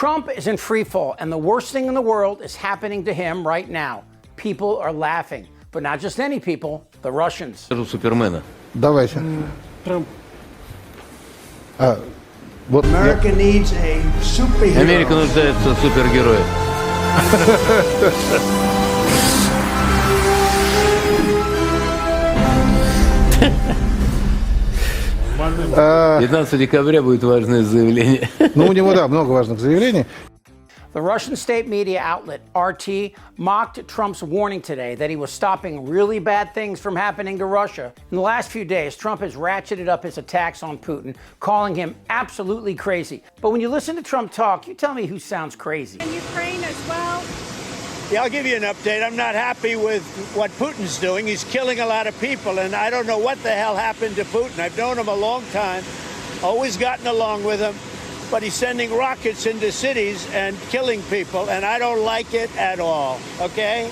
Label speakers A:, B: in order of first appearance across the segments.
A: Trump is in free fall, and the worst thing in the world is happening to him right now. People are laughing, but not just any people, the Russians.
B: Супермена.
C: Давайте.
D: Трамп.
C: Вот
D: America needs a superhero.
B: Америка нуждается в супергерое.
C: я...
B: 15 декабря будет важное заявление.
C: Ну, у него, да, много важных заявлений.
A: The Russian state media outlet, RT, mocked Trump's warning today that he was stopping really bad things from happening to Russia. In the last few days, Trump has ratcheted up his attacks on Putin, calling him absolutely crazy. But when you listen to Trump talk, you tell me who sounds crazy.
E: In Ukraine as well.
F: Yeah, I'll give you an update. I'm not happy with what Putin's doing. He's killing a lot of people, and I don't know what the hell happened to Putin. I've known him a long time, always gotten along with him. But he's sending rockets into cities and killing people, and I don't like it at all, okay?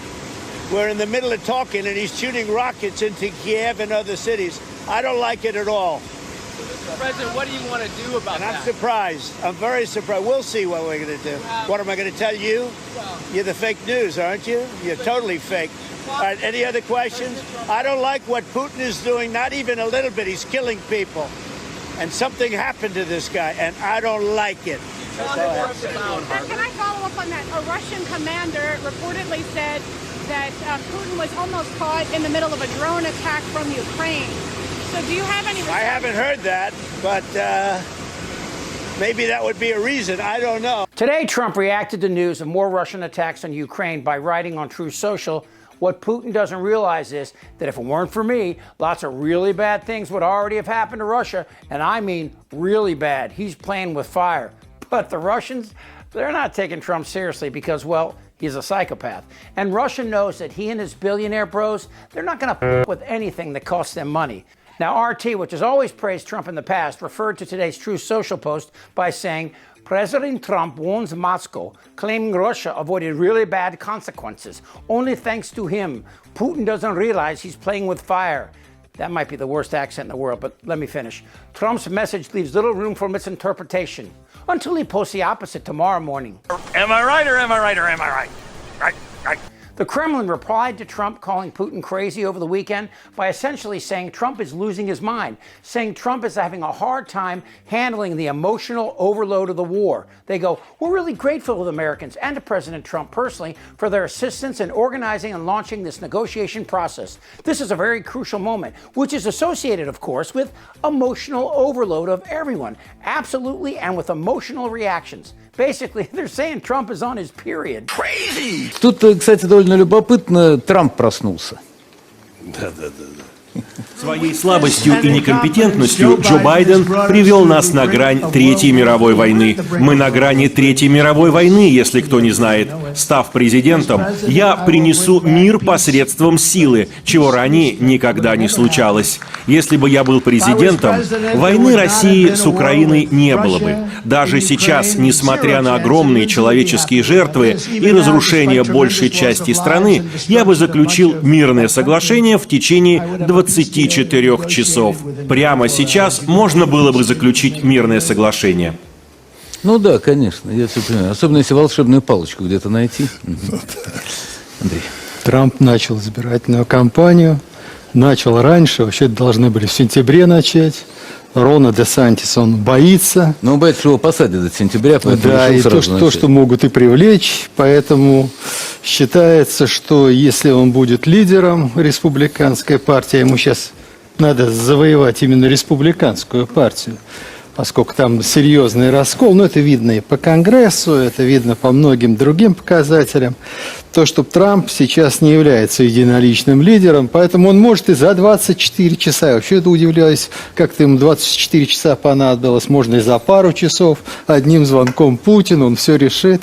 F: We're in the middle of talking, and he's shooting rockets into Kiev and other cities. I don't like it at all.
G: So, Mr. President, what do you want to do about that?
F: I'm surprised. I'm very surprised. We'll see what we're going to do. What am I going to tell you? You're the fake news, aren't you? You're totally fake. All right, any other questions? I don't like what Putin is doing, not even a little bit. He's killing people. And something happened to this guy, and I don't like it.
E: Can I follow up on that? A Russian commander reportedly said that Putin was almost caught in the middle of a drone attack from Ukraine. So do you have any...
F: I haven't heard that, but maybe that would be a reason. I don't know.
A: Today, Trump reacted to news of more Russian attacks on Ukraine by writing on Truth Social, what Putin doesn't realize is that if it weren't for me, lots of really bad things would already have happened to Russia. And I mean really bad. He's playing with fire. But the Russians, they're not taking Trump seriously because, well, he's a psychopath. And Russia knows that he and his billionaire bros, they're not going to f with anything that costs them money. Now, RT, which has always praised Trump in the past, referred to today's Truth Social post by saying, President Trump warns Moscow, claiming Russia avoided really bad consequences. Only thanks to him. Putin doesn't realize he's playing with fire. That might be the worst accent in the world, but let me finish. Trump's message leaves little room for misinterpretation until he posts the opposite tomorrow morning.
F: Am I right or am I right or am I right? Right.
A: The Kremlin replied to Trump calling Putin crazy over the weekend by essentially saying Trump is losing his mind, saying Trump is having a hard time handling the emotional overload of the war. They go, we're really grateful to the Americans and to President Trump personally for their assistance in organizing and launching this negotiation process. This is a very crucial moment, which is associated, of course, with emotional overload of everyone, absolutely, and with emotional reactions. Basically, they're saying Trump is on his period.
F: Crazy!
B: Тут, кстати, довольно любопытно, Трамп проснулся.
F: Да.
H: Своей слабостью и некомпетентностью Джо Байден привел нас на грань Третьей мировой войны. Мы на грани Третьей мировой войны, если кто не знает. Став президентом, я принесу мир посредством силы, чего ранее никогда не случалось. Если бы я был президентом, войны России с Украиной не было бы. Даже сейчас, несмотря на огромные человеческие жертвы и разрушение большей части страны, я бы заключил мирное соглашение в течение 24 часов. Прямо сейчас можно было бы заключить мирное соглашение.
B: Ну да, конечно, я все понимаю. Особенно если волшебную палочку где-то найти. Андрей.
D: Трамп начал избирательную кампанию. Начал раньше, вообще должны были в сентябре начать. Рона Десантис, он боится.
B: Но он боится, что его посадят до сентября, поэтому
D: да, и то, что могут и привлечь. Поэтому считается, что если он будет лидером республиканской партии, ему сейчас надо завоевать именно республиканскую партию, поскольку там серьезный раскол, но это видно и по Конгрессу, это видно по многим другим показателям, то, что Трамп сейчас не является единоличным лидером, поэтому он может и за 24 часа, я вообще это удивляюсь, как-то ему 24 часа понадобилось, можно и за пару часов, одним звонком Путину, он все решит.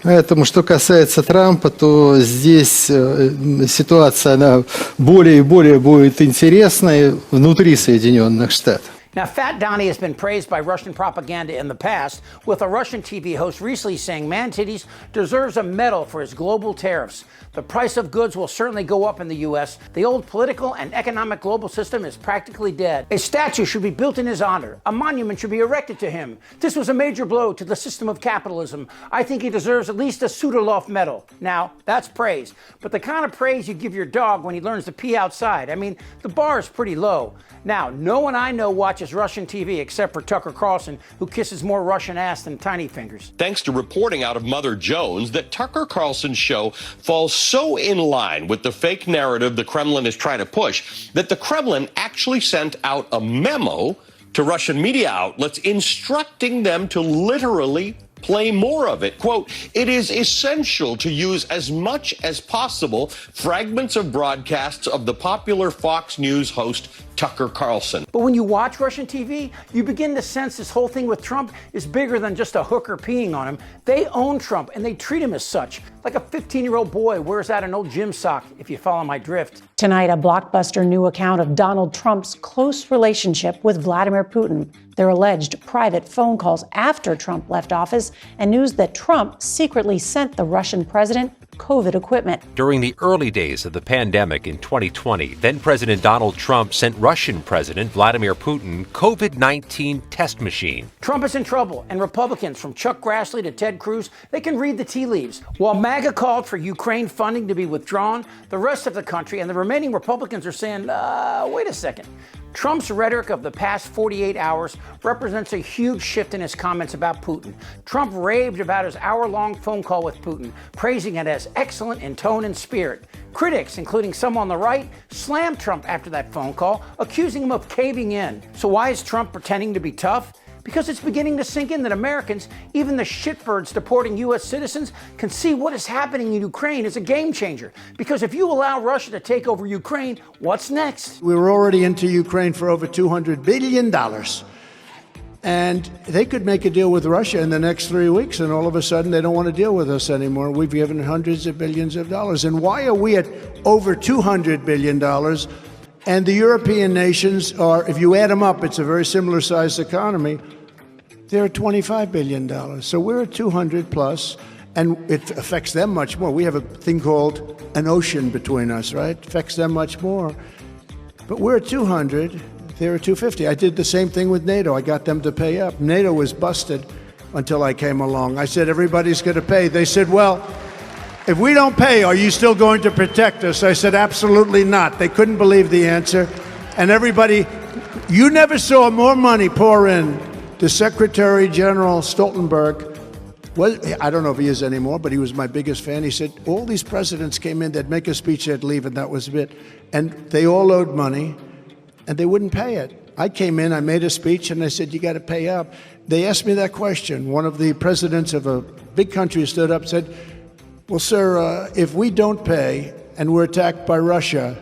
D: Поэтому, что касается Трампа, то здесь ситуация, она более и более будет интересной внутри Соединенных Штатов.
A: Now, Fat Donnie has been praised by Russian propaganda in the past, with a Russian TV host recently saying Man Titties deserves a medal for his global tariffs. The price of goods will certainly go up in the U.S. The old political and economic global system is practically dead. A statue should be built in his honor. A monument should be erected to him. This was a major blow to the system of capitalism. I think he deserves at least a Sudarlov medal. Now, that's praise, but the kind of praise you give your dog when he learns to pee outside. I mean, the bar is pretty low. Now, no one I know watches Russian TV except for Tucker Carlson, who kisses more Russian ass than tiny fingers.
I: Thanks to reporting out of Mother Jones that Tucker Carlson's show falls so in line with the fake narrative the Kremlin is trying to push that the Kremlin actually sent out a memo to Russian media outlets instructing them to literally play more of it. Quote, it is essential to use as much as possible fragments of broadcasts of the popular Fox News host Tucker Carlson.
A: But when you watch Russian TV, you begin to sense this whole thing with Trump is bigger than just a hooker peeing on him. They own Trump and they treat him as such, like a 15-year-old boy wears out an old gym sock, if you follow my drift.
J: Tonight, a blockbuster new account of Donald Trump's close relationship with Vladimir Putin, their alleged private phone calls after Trump left office, and news that Trump secretly sent the Russian president COVID equipment.
K: During the early days of the pandemic in 2020, then-President Donald Trump sent Russian President Vladimir Putin COVID-19 test machine.
A: Trump is in trouble, and Republicans from Chuck Grassley to Ted Cruz, they can read the tea leaves. While MAGA called for Ukraine funding to be withdrawn, the rest of the country and the remaining Republicans are saying, wait a second. Trump's rhetoric of the past 48 hours represents a huge shift in his comments about Putin. Trump raved about his hour-long phone call with Putin, praising it as excellent in tone and spirit. Critics, including some on the right, slammed Trump after that phone call, accusing him of caving in. So why is Trump pretending to be tough? Because it's beginning to sink in that Americans, even the shitbirds deporting U.S. citizens, can see what is happening in Ukraine as a game changer. Because if you allow Russia to take over Ukraine, what's next?
F: We were already into Ukraine for over $200 billion. And they could make a deal with Russia in the next 3 weeks, and all of a sudden they don't want to deal with us anymore. We've given hundreds of billions of dollars. And why are we at over $200 billion? And the European nations are, if you add them up, it's a very similar sized economy. They're at $25 billion. So we're at 200 plus, and it affects them much more. We have a thing called an ocean between us, right? It affects them much more. But we're at 200, they're at 250. I did the same thing with NATO. I got them to pay up. NATO was busted until I came along. I said, everybody's going to pay. They said, well, if we don't pay, are you still going to protect us? I said, absolutely not. They couldn't believe the answer. And everybody, you never saw more money pour in. The Secretary General Stoltenberg, I don't know if he is anymore, but he was my biggest fan. He said, all these presidents came in, they'd make a speech, they'd leave, and that was it. And they all owed money, and they wouldn't pay it. I came in, I made a speech, and I said, you got to pay up. They asked me that question. One of the presidents of a big country stood up and said, well, sir, if we don't pay and we're attacked by Russia,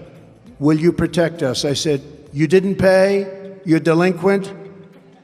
F: will you protect us? I said, you didn't pay? You're delinquent?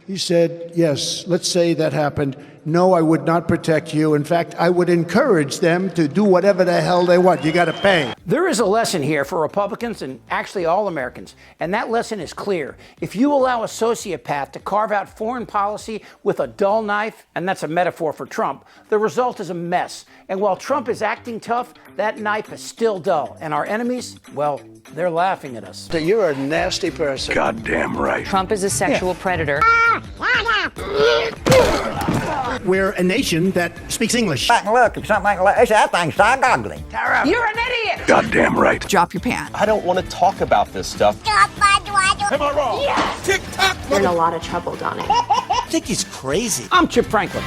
F: He said, yes, let's say that happened. No, I would not protect you. In fact, I would encourage them to do whatever the hell they want. You got to pay.
A: There is a lesson here for Republicans and actually all Americans, and that lesson is clear. If you allow a sociopath to carve out foreign policy with a dull knife, and that's a metaphor for Trump, the result is a mess. And while Trump is acting tough, that knife is still dull. And our enemies, well, they're laughing at us.
F: You're a nasty person.
H: Goddamn right.
J: Trump is a sexual predator.
F: We're a nation that speaks English.
L: Back and look, if something like that thing's dark ugly.
E: You're an idiot.
H: Goddamn right.
G: Drop your pants.
I: I don't want to talk about this stuff.
L: Am I wrong?
E: Yes.
G: Tick-tock.
J: You're in a lot of trouble, Donnie.
F: I think he's crazy.
A: I'm Chip Franklin.